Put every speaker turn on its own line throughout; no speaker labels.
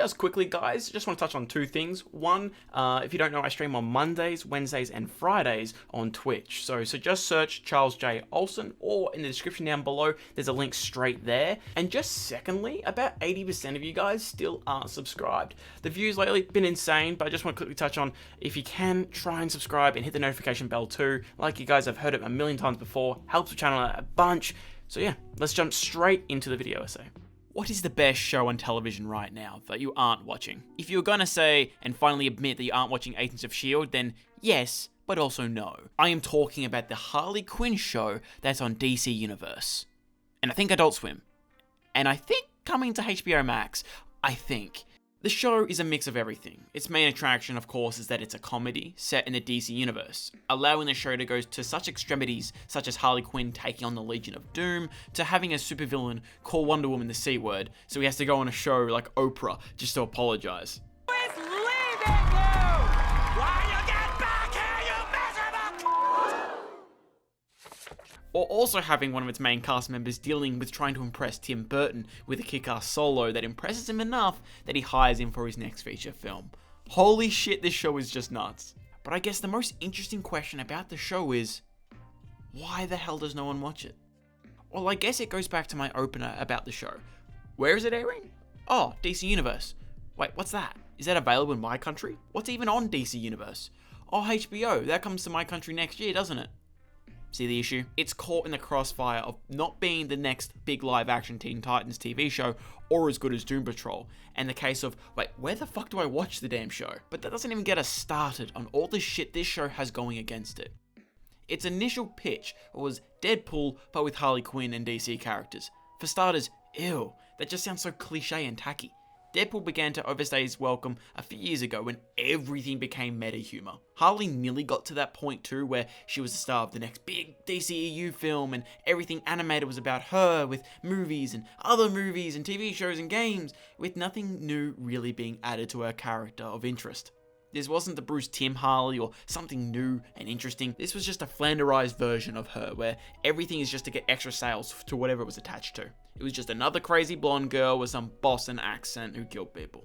Just quickly, guys, just want to touch on two things. One, if you don't know, I stream on Mondays, Wednesdays, and Fridays on Twitch. So just search Charles J. Olsen, or in the description down below, there's a link straight there. And just secondly, about 80% of you guys still aren't subscribed. The views lately been insane, but I just want to quickly touch on, if you can, try and subscribe and hit the notification bell too. Like you guys have heard it a million times before, helps the channel out a bunch. So yeah, let's jump straight into the video essay. What is the best show on television right now that you aren't watching? If you were gonna say and finally admit that you aren't watching Agents of S.H.I.E.L.D., then yes, but also no. I am talking about the Harley Quinn show that's on DC Universe. And I think Adult Swim. And I think coming to HBO Max. I think. The show is a mix of everything. Its main attraction, of course, is that it's a comedy set in the DC universe, allowing the show to go to such extremities such as Harley Quinn taking on the Legion of Doom, to having a supervillain call Wonder Woman the C word, so he has to go on a show like Oprah just to apologize. Or also having one of its main cast members dealing with trying to impress Tim Burton with a kick-ass solo that impresses him enough that he hires him for his next feature film. Holy shit, this show is just nuts. But I guess the most interesting question about the show is, why the hell does no one watch it? Well, I guess it goes back to my opener about the show. Where is it airing? Oh, DC Universe. Wait, what's that? Is that available in my country? What's even on DC Universe? Oh, HBO, that comes to my country next year, doesn't it? See the issue? It's caught in the crossfire of not being the next big live-action Teen Titans TV show or as good as Doom Patrol, and the case of, wait, where the fuck do I watch the damn show? But that doesn't even get us started on all the shit this show has going against it. Its initial pitch was Deadpool, but with Harley Quinn and DC characters. For starters, ew, that just sounds so cliche and tacky. Deadpool began to overstay his welcome a few years ago when everything became meta humor. Harley nearly got to that point too where she was the star of the next big DCEU film and everything animated was about her, with movies and other movies and TV shows and games, with nothing new really being added to her character of interest. This wasn't the Bruce Timm Harley or something new and interesting. This was just a flanderized version of her where everything is just to get extra sales to whatever it was attached to. It was just another crazy blonde girl with some Boston accent who killed people.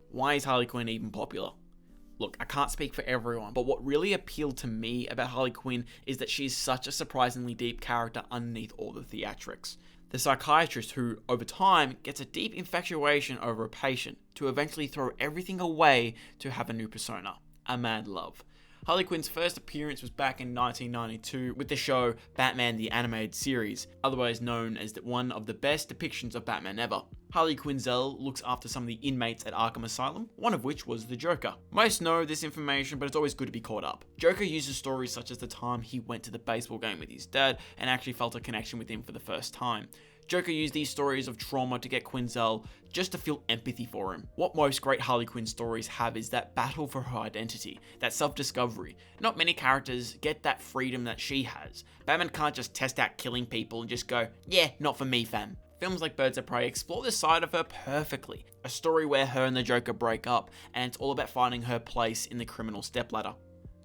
Why is Harley Quinn even popular? Look, I can't speak for everyone, but what really appealed to me about Harley Quinn is that she's such a surprisingly deep character underneath all the theatrics. The psychiatrist who, over time, gets a deep infatuation over a patient to eventually throw everything away to have a new persona, a mad love. Harley Quinn's first appearance was back in 1992 with the show Batman the Animated Series, otherwise known as one of the best depictions of Batman ever. Harley Quinzel looks after some of the inmates at Arkham Asylum, one of which was the Joker. Most know this information, but it's always good to be caught up. Joker uses stories such as the time he went to the baseball game with his dad and actually felt a connection with him for the first time. Joker used these stories of trauma to get Quinzel just to feel empathy for him. What most great Harley Quinn stories have is that battle for her identity, that self-discovery. Not many characters get that freedom that she has. Batman can't just test out killing people and just go, yeah, not for me, fam. Films like Birds of Prey explore this side of her perfectly. A story where her and the Joker break up, and it's all about finding her place in the criminal stepladder.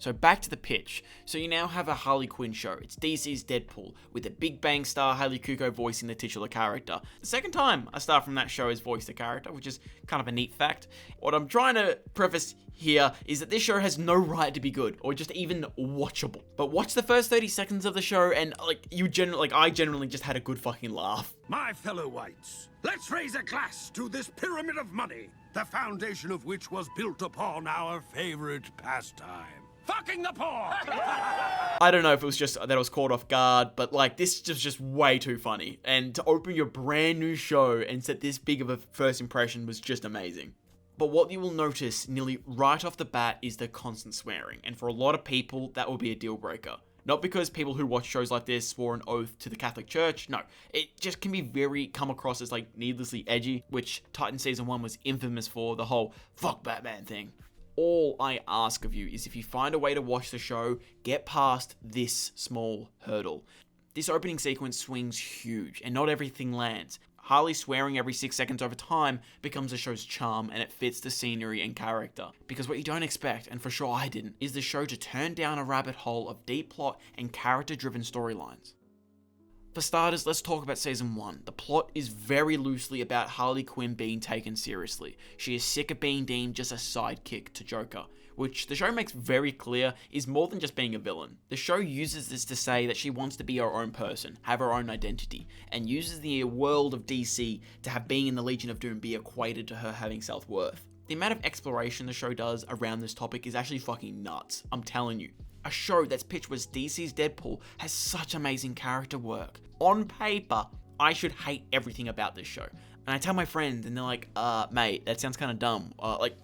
So back to the pitch. So you now have a Harley Quinn show. It's DC's Deadpool, with a Big Bang star Hayley Kiyoko voicing the titular character. The second time a star from that show has voiced the character, which is kind of a neat fact. What I'm trying to preface here is that this show has no right to be good, or just even watchable. But watch the first 30 seconds of the show and I generally just had a good fucking laugh.
My fellow whites, let's raise a glass to this pyramid of money, the foundation of which was built upon our favorite pastime. Fucking the poor!
I don't know if it was just that I was caught off guard, but this is just way too funny. And to open your brand new show and set this big of a first impression was just amazing. But what you will notice nearly right off the bat is the constant swearing. And for a lot of people, that will be a deal breaker. Not because people who watch shows like this swore an oath to the Catholic Church, no. It just can be come across as needlessly edgy, which Titan Season 1 was infamous for, the whole fuck Batman thing. All I ask of you is if you find a way to watch the show, get past this small hurdle. This opening sequence swings huge, and not everything lands. Harley swearing every 6 seconds over time becomes the show's charm, and it fits the scenery and character. Because what you don't expect, and for sure I didn't, is the show to turn down a rabbit hole of deep plot and character-driven storylines. For starters, let's talk about Season 1. The plot is very loosely about Harley Quinn being taken seriously. She is sick of being deemed just a sidekick to Joker, which the show makes very clear is more than just being a villain. The show uses this to say that she wants to be her own person, have her own identity, and uses the world of DC to have being in the Legion of Doom be equated to her having self-worth. The amount of exploration the show does around this topic is actually fucking nuts, I'm telling you. A show that's pitched as DC's Deadpool has such amazing character work. On paper, I should hate everything about this show. And I tell my friends, and they're like, mate, that sounds kind of dumb.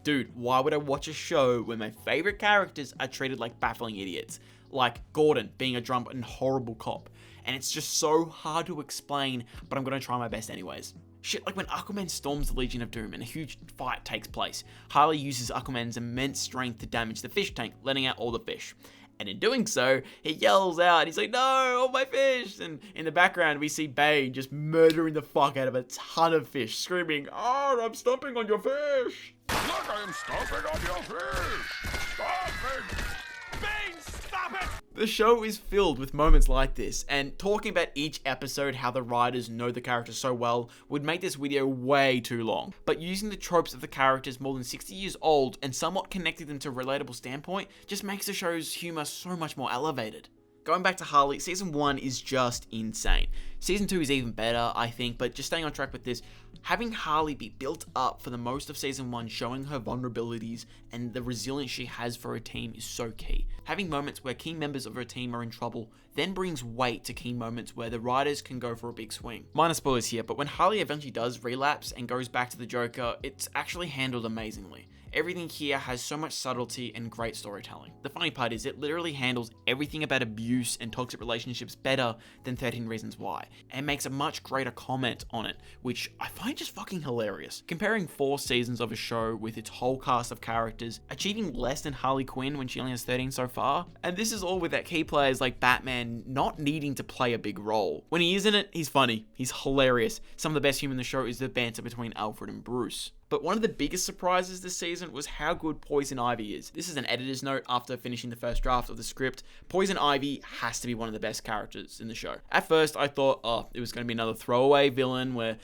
Dude, why would I watch a show where my favorite characters are treated like baffling idiots? Like Gordon being a drunk and horrible cop. And it's just so hard to explain, but I'm gonna try my best anyways. Shit like when Aquaman storms the Legion of Doom and a huge fight takes place, Harley uses Aquaman's immense strength to damage the fish tank, letting out all the fish. And in doing so, he yells out, he's like, no, all my fish! And in the background, we see Bane just murdering the fuck out of a ton of fish, screaming, oh, I'm stomping on your fish!
Look, I am stomping on your fish! Stop it! Bane, stop it!
The show is filled with moments like this, and talking about each episode, how the writers know the characters so well, would make this video way too long. But using the tropes of the characters more than 60 years old and somewhat connecting them to a relatable standpoint just makes the show's humor so much more elevated. Going back to Harley, Season 1 is just insane. Season 2 is even better, I think, but just staying on track with this, having Harley be built up for the most of Season 1, showing her vulnerabilities and the resilience she has for her team is so key. Having moments where key members of her team are in trouble then brings weight to key moments where the writers can go for a big swing. Minor spoilers here, but when Harley eventually does relapse and goes back to the Joker, it's actually handled amazingly. Everything here has so much subtlety and great storytelling. The funny part is it literally handles everything about abuse and toxic relationships better than 13 Reasons Why, and makes a much greater comment on it, which I find just fucking hilarious. Comparing 4 seasons of a show with its whole cast of characters, achieving less than Harley Quinn when she only has 13 so far, and this is all without key players like Batman not needing to play a big role. When he is in it, he's funny, he's hilarious. Some of the best humor in the show is the banter between Alfred and Bruce. But one of the biggest surprises this season was how good Poison Ivy is. This is an editor's note after finishing the first draft of the script. Poison Ivy has to be one of the best characters in the show. At first, I thought, it was going to be another throwaway villain where,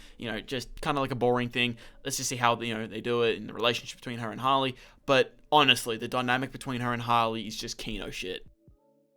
just kind of like a boring thing. Let's just see how, they do it in the relationship between her and Harley. But honestly, the dynamic between her and Harley is just Kino shit.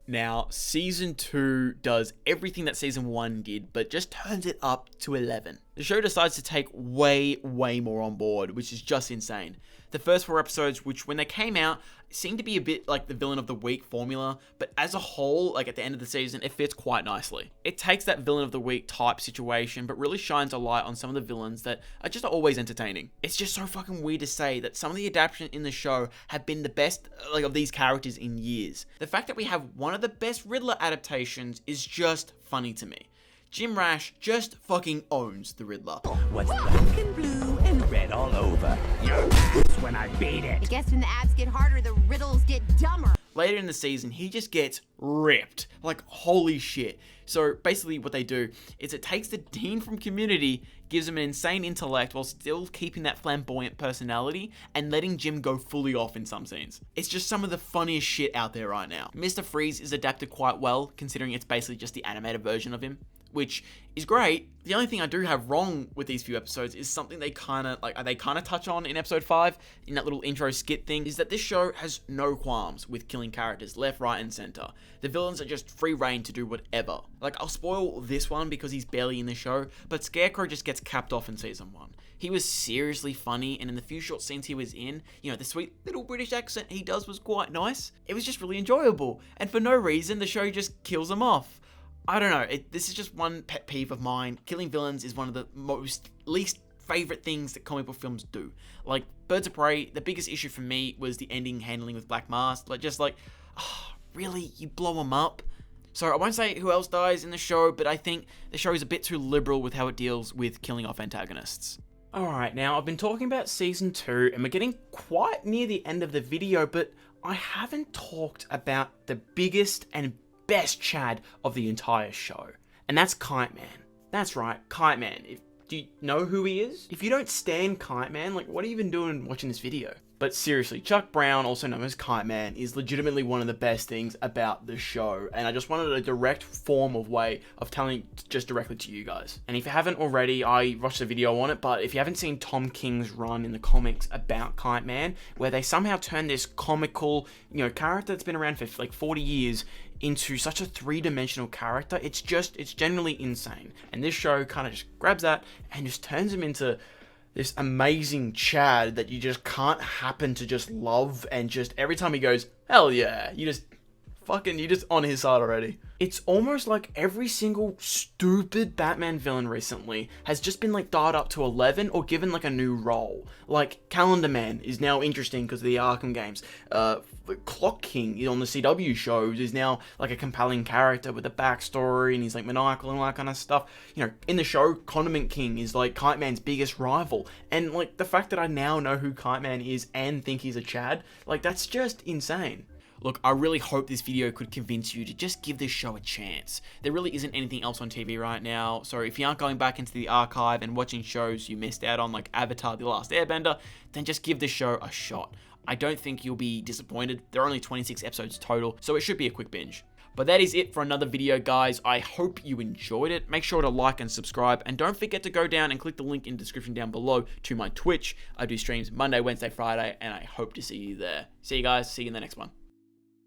Now, Season 2 does everything that Season 1 did, but just turns it up to 11. The show decides to take way more on board, which is just insane. The first 4 episodes, which when they came out, seemed to be a bit like the villain of the week formula, but as a whole, like at the end of the season, it fits quite nicely. It takes that villain of the week type situation, but really shines a light on some of the villains that are just always entertaining. It's just so fucking weird to say that some of the adaptations in the show have been the best of these characters in years. The fact that we have one of the best Riddler adaptations is just funny to me. Jim Rash just fucking owns the Riddler.
What's black and blue and red all over? Your ass when I beat it.
I guess when the abs get harder, the riddles get dumber.
Later in the season, he just gets ripped. Like, holy shit. So basically what they do is it takes the Dean from Community, gives him an insane intellect while still keeping that flamboyant personality and letting Jim go fully off in some scenes. It's just some of the funniest shit out there right now. Mr. Freeze is adapted quite well, considering it's basically just the animated version of him, which is great. The only thing I do have wrong with these few episodes is something they kind of touch on in episode 5, in that little intro skit thing, is that this show has no qualms with killing characters left, right, and center. The villains are just free reign to do whatever. Like, I'll spoil this one because he's barely in the show, but Scarecrow just gets capped off in season 1. He was seriously funny, and in the few short scenes he was in, the sweet little British accent he does was quite nice. It was just really enjoyable, and for no reason, the show just kills him off. I don't know, this is just one pet peeve of mine. Killing villains is one of the least favorite things that comic book films do. Like, Birds of Prey, the biggest issue for me was the ending handling with Black Mask. Really? You blow him up? So I won't say who else dies in the show, but I think the show is a bit too liberal with how it deals with killing off antagonists. Alright, now I've been talking about Season 2, and we're getting quite near the end of the video, but I haven't talked about the biggest and best Chad of the entire show, and that's Kite Man. That's right, Kite Man. Do you know who he is? If you don't stand Kite Man, like, what are you even doing watching this video? But seriously, Chuck Brown, also known as Kite Man, is legitimately one of the best things about the show. And I just wanted a direct form of way of telling just directly to you guys. And if you haven't already, I watched a video on it, but if you haven't seen Tom King's run in the comics about Kite Man, where they somehow turn this comical, character that's been around for like 40 years into such a three-dimensional character, it's generally insane. And this show kind of just grabs that and just turns him into this amazing Chad that you just can't happen to just love, and just every time he goes, hell yeah, you're just on his side already. It's almost like every single stupid Batman villain recently has just been like dialed up to 11 or given like a new role. Like Calendar Man is now interesting because of the Arkham games. Clock King on the CW shows is now like a compelling character with a backstory, and he's like maniacal and all that kind of stuff. In the show, Condiment King is like Kite Man's biggest rival. And like the fact that I now know who Kite Man is and think he's a Chad, like that's just insane. Look, I really hope this video could convince you to just give this show a chance. There really isn't anything else on TV right now, so if you aren't going back into the archive and watching shows you missed out on like Avatar: The Last Airbender, then just give this show a shot. I don't think you'll be disappointed. There are only 26 episodes total, so it should be a quick binge. But that is it for another video, guys. I hope you enjoyed it. Make sure to like and subscribe, and don't forget to go down and click the link in the description down below to my Twitch. I do streams Monday, Wednesday, Friday, and I hope to see you there. See you guys. See you in the next one.